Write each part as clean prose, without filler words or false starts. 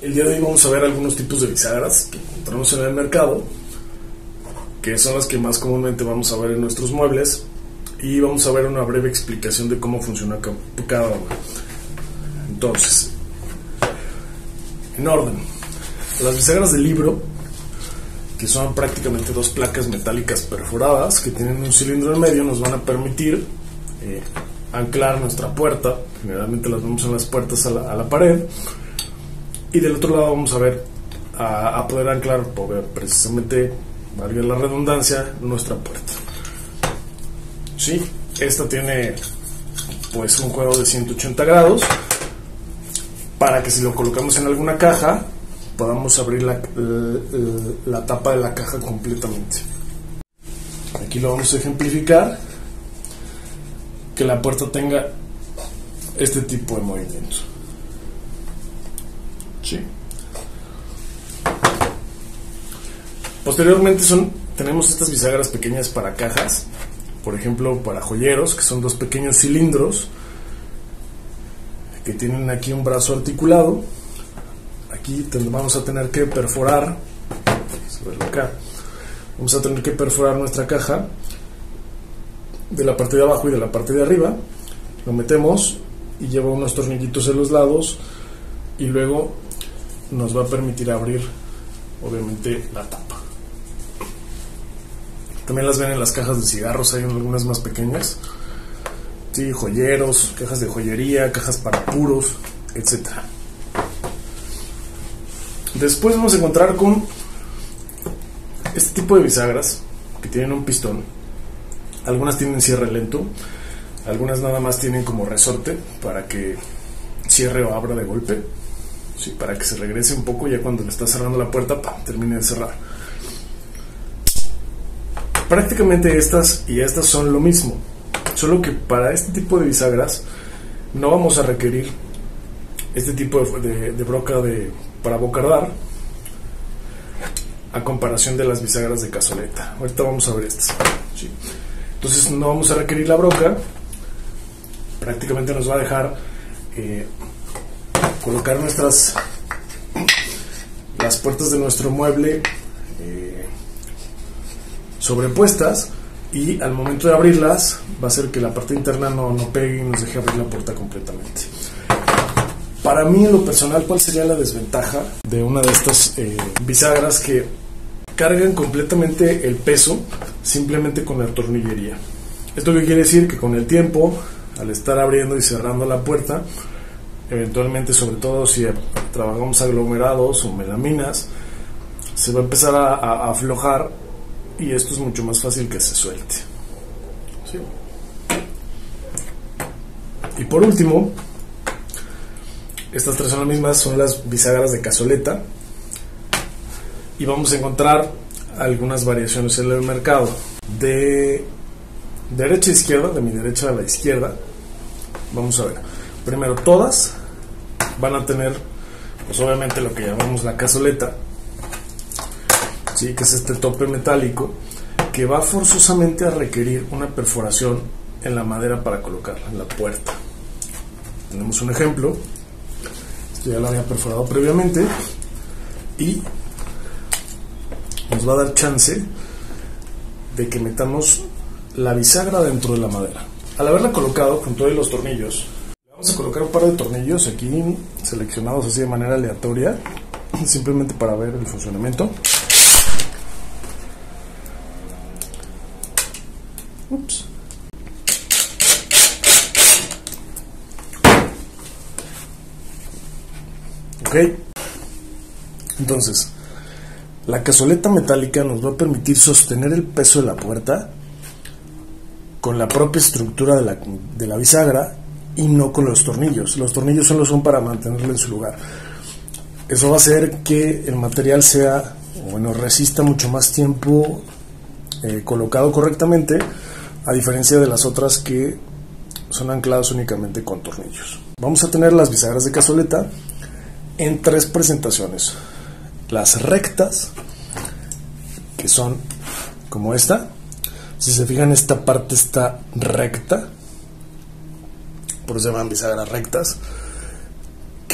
El día de hoy vamos a ver algunos tipos de bisagras que encontramos en el mercado, que son las que más comúnmente vamos a ver en nuestros muebles, y vamos a ver una breve explicación de cómo funciona cada una. Entonces, en orden, las bisagras de libro, que son prácticamente dos placas metálicas perforadas que tienen un cilindro en medio, nos van a permitir anclar nuestra puerta. Generalmente las vemos en las puertas a la pared, y del otro lado vamos a ver a poder anclar precisamente, valga la redundancia, nuestra puerta. Sí, esta tiene pues un juego de 180 grados para que si lo colocamos en alguna caja podamos abrir la tapa de la caja completamente. Aquí lo vamos a ejemplificar, que la puerta tenga este tipo de movimiento. Sí. Posteriormente tenemos estas bisagras pequeñas para cajas, por ejemplo para joyeros, que son dos pequeños cilindros que tienen aquí un brazo articulado. Aquí vamos a tener que perforar, vamos a tener que perforar nuestra caja de la parte de abajo y de la parte de arriba. Lo metemos y lleva unos tornillitos en los lados, y luego nos va a permitir abrir obviamente la tapa. También las ven en las cajas de cigarros, hay algunas más pequeñas, sí, joyeros, cajas de joyería, cajas para puros, etc. Después vamos a encontrar con este tipo de bisagras que tienen un pistón. Algunas tienen cierre lento, algunas nada más tienen como resorte para que cierre o abra de golpe, sí, para que se regrese un poco ya cuando le está cerrando la puerta, termine de cerrar. Prácticamente estas y estas son lo mismo, solo que para este tipo de bisagras no vamos a requerir este tipo de broca para bocardar, a comparación de las bisagras de cazoleta. Ahorita vamos a ver estas, sí. Entonces no vamos a requerir la broca, prácticamente nos va a dejar colocar las puertas de nuestro mueble sobrepuestas, y al momento de abrirlas va a hacer que la parte interna no pegue y nos deje abrir la puerta completamente. Para mí, en lo personal, ¿cuál sería la desventaja de una de estas bisagras que cargan completamente el peso simplemente con la tornillería? ¿Esto qué quiere decir? Que con el tiempo, al estar abriendo y cerrando la puerta, eventualmente, sobre todo si trabajamos aglomerados o melaminas, se va a empezar a aflojar, y esto es mucho más fácil que se suelte, ¿sí? Y por último, estas tres son las mismas, son las bisagras de cazoleta, y vamos a encontrar algunas variaciones en el mercado. De derecha a izquierda, de mi derecha a la izquierda, vamos a ver. Primero, todas van a tener, pues obviamente, lo que llamamos la cazoleta, ¿sí? Que es este tope metálico que va forzosamente a requerir una perforación en la madera para colocarla en la puerta. Tenemos un ejemplo. Esto ya lo había perforado previamente, y nos va a dar chance de que metamos la bisagra dentro de la madera. Al haberla colocado con todos los tornillos, vamos a colocar un par de tornillos aquí seleccionados así de manera aleatoria, simplemente para ver el funcionamiento. Ups. Ok, entonces la cazoleta metálica nos va a permitir sostener el peso de la puerta con la propia estructura de la bisagra, y no con los tornillos. Los tornillos solo son para mantenerlo en su lugar. Eso va a hacer que el material resista mucho más tiempo colocado correctamente, a diferencia de las otras que son ancladas únicamente con tornillos. Vamos a tener las bisagras de cazoleta en tres presentaciones: las rectas, que son como esta. Si se fijan, esta parte está recta, por eso se llaman bisagras rectas,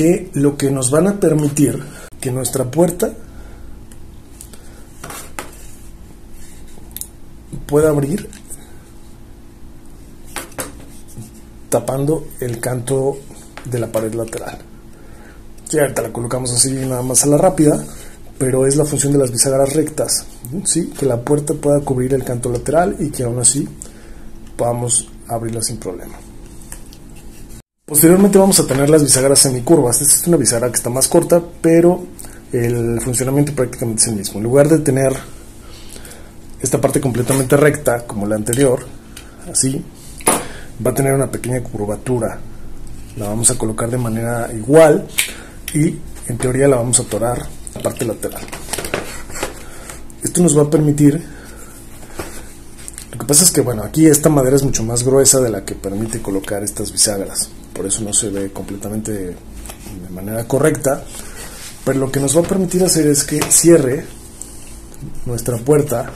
que lo que nos van a permitir que nuestra puerta pueda abrir tapando el canto de la pared lateral. Ya ahorita la colocamos así nada más a la rápida, pero es la función de las bisagras rectas, ¿sí? Que la puerta pueda cubrir el canto lateral y que aún así podamos abrirla sin problema. Posteriormente vamos a tener las bisagras semicurvas. Esta es una bisagra que está más corta, pero el funcionamiento prácticamente es el mismo. En lugar de tener esta parte completamente recta como la anterior, así, va a tener una pequeña curvatura. La vamos a colocar de manera igual y en teoría la vamos a atorar la parte lateral. Esto nos va a permitir, lo que pasa es que bueno, aquí esta madera es mucho más gruesa de la que permite colocar estas bisagras, por eso no se ve completamente de manera correcta, pero lo que nos va a permitir hacer es que cierre nuestra puerta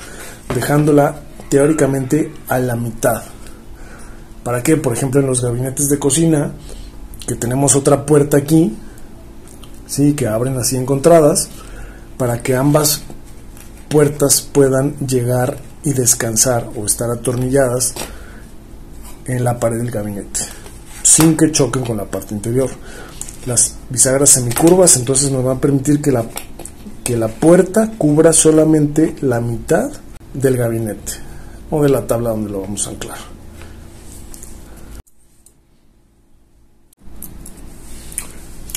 dejándola teóricamente a la mitad. ¿Para qué? Por ejemplo, en los gabinetes de cocina, que tenemos otra puerta aquí, ¿sí? Que abren así encontradas, para que ambas puertas puedan llegar y descansar o estar atornilladas en la pared del gabinete, sin que choquen con la parte interior. Las bisagras semicurvas entonces nos van a permitir que la puerta cubra solamente la mitad del gabinete o de la tabla donde lo vamos a anclar.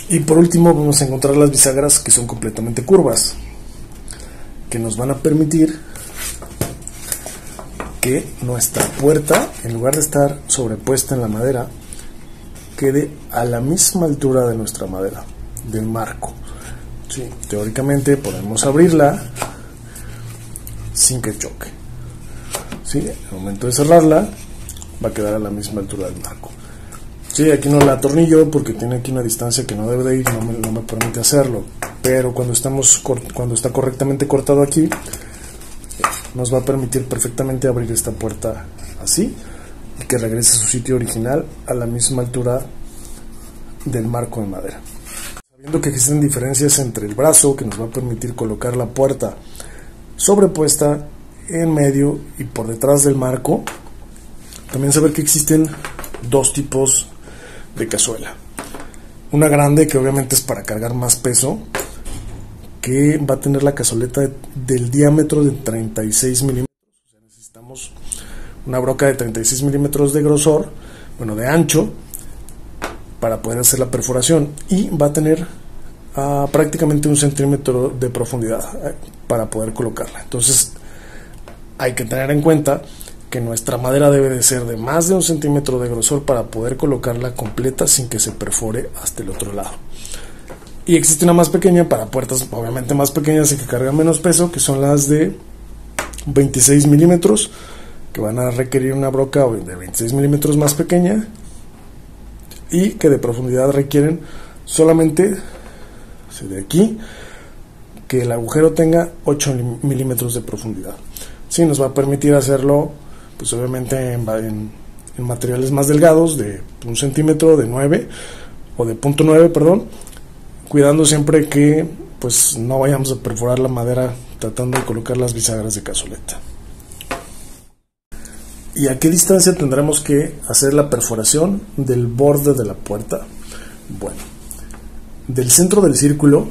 Y por último vamos a encontrar las bisagras que son completamente curvas, que nos van a permitir que nuestra puerta, en lugar de estar sobrepuesta en la madera, quede a la misma altura de nuestra madera, del marco. Sí, teóricamente podemos abrirla sin que choque. Sí, en el momento de cerrarla va a quedar a la misma altura del marco. Sí, aquí no la atornillo porque tiene aquí una distancia que no debe de ir, no me permite hacerlo, pero cuando está correctamente cortado aquí, nos va a permitir perfectamente abrir esta puerta así y que regrese a su sitio original a la misma altura del marco de madera. Sabiendo que existen diferencias entre el brazo, que nos va a permitir colocar la puerta sobrepuesta en medio y por detrás del marco, también saber que existen dos tipos de cazuela. Una grande, que obviamente es para cargar más peso, que va a tener la cazoleta del diámetro de 36 milímetros. O sea, necesitamos una broca de 36 milímetros de grosor, bueno, de ancho, para poder hacer la perforación, y va a tener prácticamente 1 centímetro de profundidad para poder colocarla. Entonces hay que tener en cuenta que nuestra madera debe de ser de más de 1 centímetro de grosor para poder colocarla completa sin que se perfore hasta el otro lado. Y existe una más pequeña para puertas obviamente más pequeñas y que cargan menos peso, que son las de 26 milímetros, que van a requerir una broca de 26 milímetros más pequeña y que de profundidad requieren solamente de aquí que el agujero tenga 8 milímetros de profundidad. Sí, nos va a permitir hacerlo pues obviamente en materiales más delgados, de 1 centímetro, de 9 o de 0.9, perdón, cuidando siempre que pues no vayamos a perforar la madera tratando de colocar las bisagras de cazoleta. ¿Y a qué distancia tendremos que hacer la perforación del borde de la puerta? Bueno, del centro del círculo,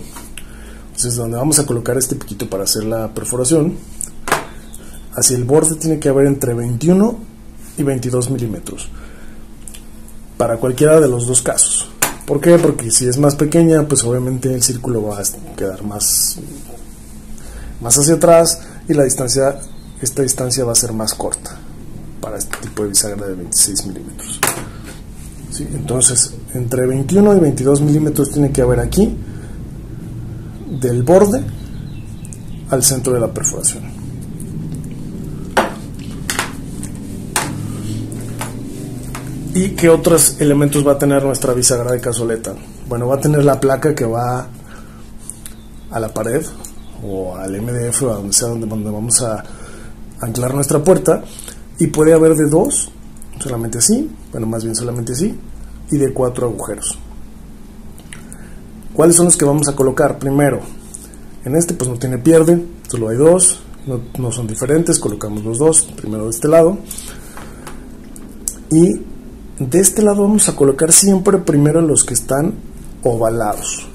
es donde vamos a colocar este piquito para hacer la perforación, hacia el borde tiene que haber entre 21 y 22 milímetros para cualquiera de los dos casos. ¿Por qué? Porque si es más pequeña, pues obviamente el círculo va a quedar más hacia atrás y esta distancia va a ser más corta para este tipo de bisagra de 26 milímetros. ¿Sí? Entonces, entre 21 y 22 milímetros tiene que haber aquí, del borde al centro de la perforación. ¿Y qué otros elementos va a tener nuestra bisagra de cazoleta? Bueno, va a tener la placa que va a la pared o al MDF o a donde sea donde vamos a anclar nuestra puerta, y puede haber de 2, solamente así, bueno, más bien solamente así, y de 4 agujeros. ¿Cuáles son los que vamos a colocar? Primero, en este pues no tiene pierde, solo hay dos, no son diferentes, colocamos los dos, primero de este lado. Y de este lado vamos a colocar siempre primero los que están ovalados.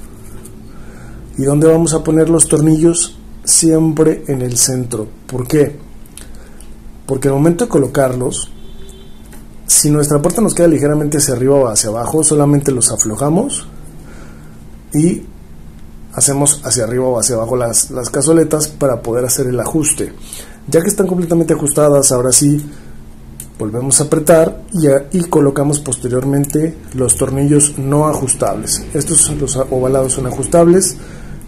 ¿Y dónde vamos a poner los tornillos? Siempre en el centro. ¿Por qué? Porque al momento de colocarlos, si nuestra puerta nos queda ligeramente hacia arriba o hacia abajo, solamente los aflojamos y hacemos hacia arriba o hacia abajo las cazoletas para poder hacer el ajuste. Ya que están completamente ajustadas, ahora sí volvemos a apretar y colocamos posteriormente los tornillos no ajustables. Estos los ovalados son ajustables,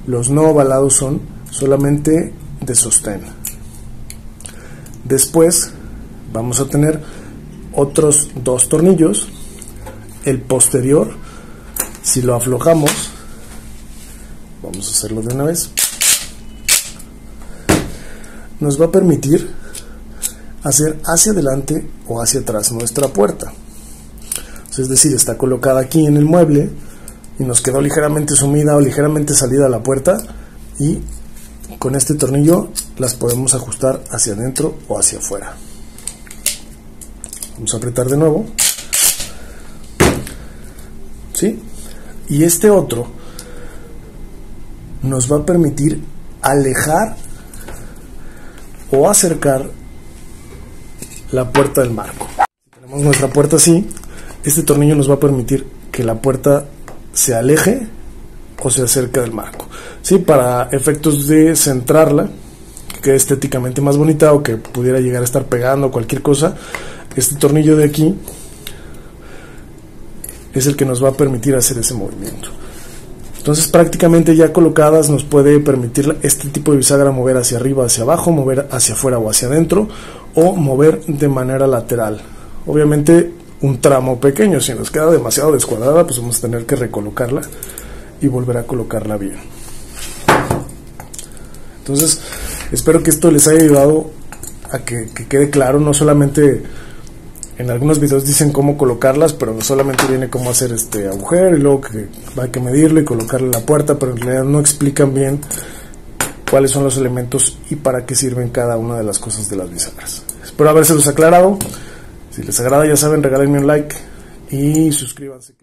los no ovalados son solamente de sostén. Después vamos a tener otros dos tornillos. El posterior, si lo aflojamos, vamos a hacerlo de una vez, nos va a permitir hacer hacia adelante o hacia atrás nuestra puerta. Es decir, está colocada aquí en el mueble y nos quedó ligeramente sumida o ligeramente salida la puerta, y con este tornillo las podemos ajustar hacia adentro o hacia afuera. Vamos a apretar de nuevo, ¿sí? Y este otro nos va a permitir alejar o acercar la puerta del marco. Si tenemos nuestra puerta así, este tornillo nos va a permitir que la puerta se aleje o se acerque del marco, ¿sí? Para efectos de centrarla, que quede estéticamente más bonita o que pudiera llegar a estar pegando cualquier cosa, este tornillo de aquí es el que nos va a permitir hacer ese movimiento. Entonces prácticamente ya colocadas nos puede permitir este tipo de bisagra mover hacia arriba, hacia abajo, mover hacia afuera o hacia adentro, o mover de manera lateral. Obviamente un tramo pequeño, si nos queda demasiado descuadrada, pues vamos a tener que recolocarla y volver a colocarla bien. Entonces espero que esto les haya ayudado a que quede claro. No solamente en algunos videos dicen cómo colocarlas, pero no solamente viene cómo hacer este agujero y luego que hay que medirlo y colocarle la puerta, pero en realidad no explican bien cuáles son los elementos y para qué sirven cada una de las cosas de las bisagras. Espero habérselos aclarado. Si les agrada, ya saben, regálenme un like y suscríbanse.